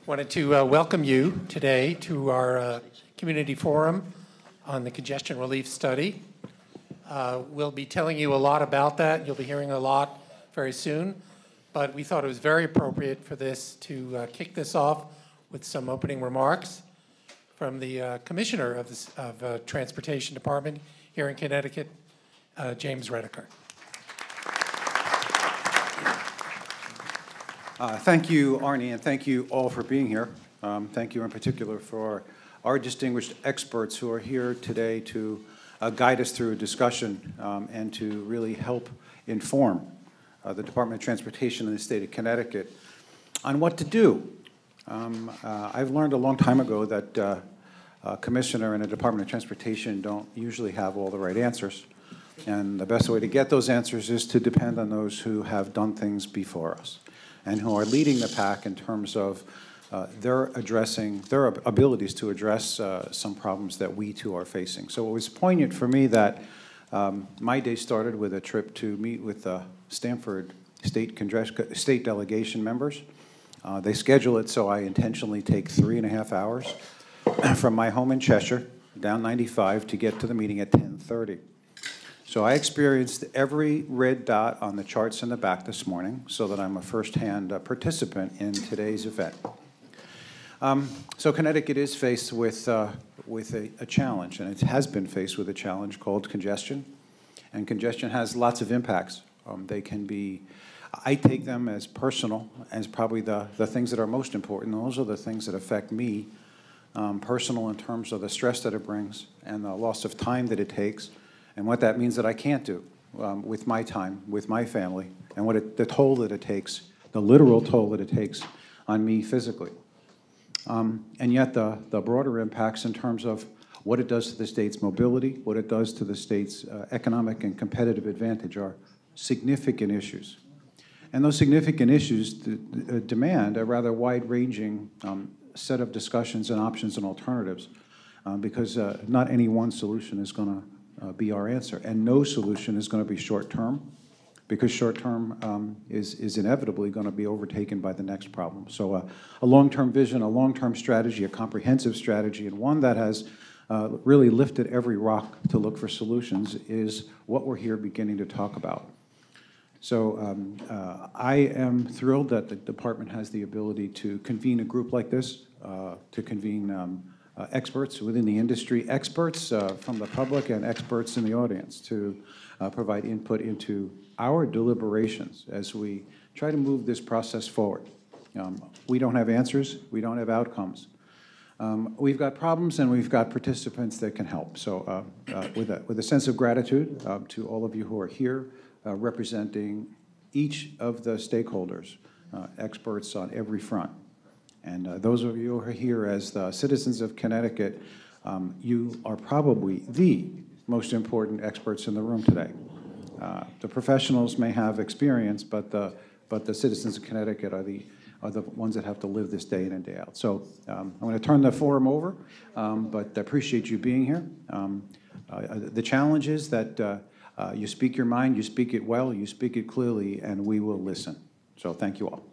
Wanted to welcome you today to our community forum on the congestion relief study. We'll be telling you a lot about that. You'll be hearing a lot very soon, but we thought it was very appropriate for this to kick this off with some opening remarks from the Commissioner of the Transportation Department here in Connecticut, James Redeker. Thank you, Arnie, and thank you all for being here. Thank you in particular for our distinguished experts who are here today to guide us through a discussion and to really help inform the Department of Transportation in the state of Connecticut on what to do. I've learned a long time ago that a commissioner in a Department of Transportation don't usually have all the right answers. And the best way to get those answers is to depend on those who have done things before us and who are leading the pack in terms of their abilities to address some problems that we too are facing. So it was poignant for me that my day started with a trip to meet with the Stanford state delegation members. They schedule it so I intentionally take 3.5 hours from my home in Cheshire down 95 to get to the meeting at 10:30. So I experienced every red dot on the charts in the back this morning so that I'm a first-hand participant in today's event. So Connecticut is faced with a challenge, and it has been faced with a challenge called congestion. And congestion has lots of impacts. They can be, I take them as personal, as probably the things that are most important. Those are the things that affect me, personal in terms of the stress that it brings and the loss of time that it takes, and what that means that I can't do with my time, with my family, and the toll that it takes, the literal toll that it takes on me physically. And yet the broader impacts in terms of what it does to the state's mobility, what it does to the state's economic and competitive advantage are significant issues. And those significant issues demand a rather wide-ranging set of discussions and options and alternatives because not any one solution is going to be our answer. And no solution is going to be short-term, because short-term is inevitably going to be overtaken by the next problem. So a long-term vision, a long-term strategy, a comprehensive strategy, and one that has really lifted every rock to look for solutions is what we're here beginning to talk about. So I am thrilled that the department has the ability to convene a group like this, to convene experts within the industry, experts from the public, and experts in the audience to provide input into our deliberations as we try to move this process forward. We don't have answers, we don't have outcomes. We've got problems and we've got participants that can help. So with a sense of gratitude to all of you who are here representing each of the stakeholders, experts on every front. And those of you who are here as the citizens of Connecticut, you are probably the most important experts in the room today. The professionals may have experience, but the citizens of Connecticut are the ones that have to live this day in and day out. So I'm going to turn the forum over, but I appreciate you being here. The challenge is that you speak your mind, you speak it well, you speak it clearly, and we will listen. So thank you all.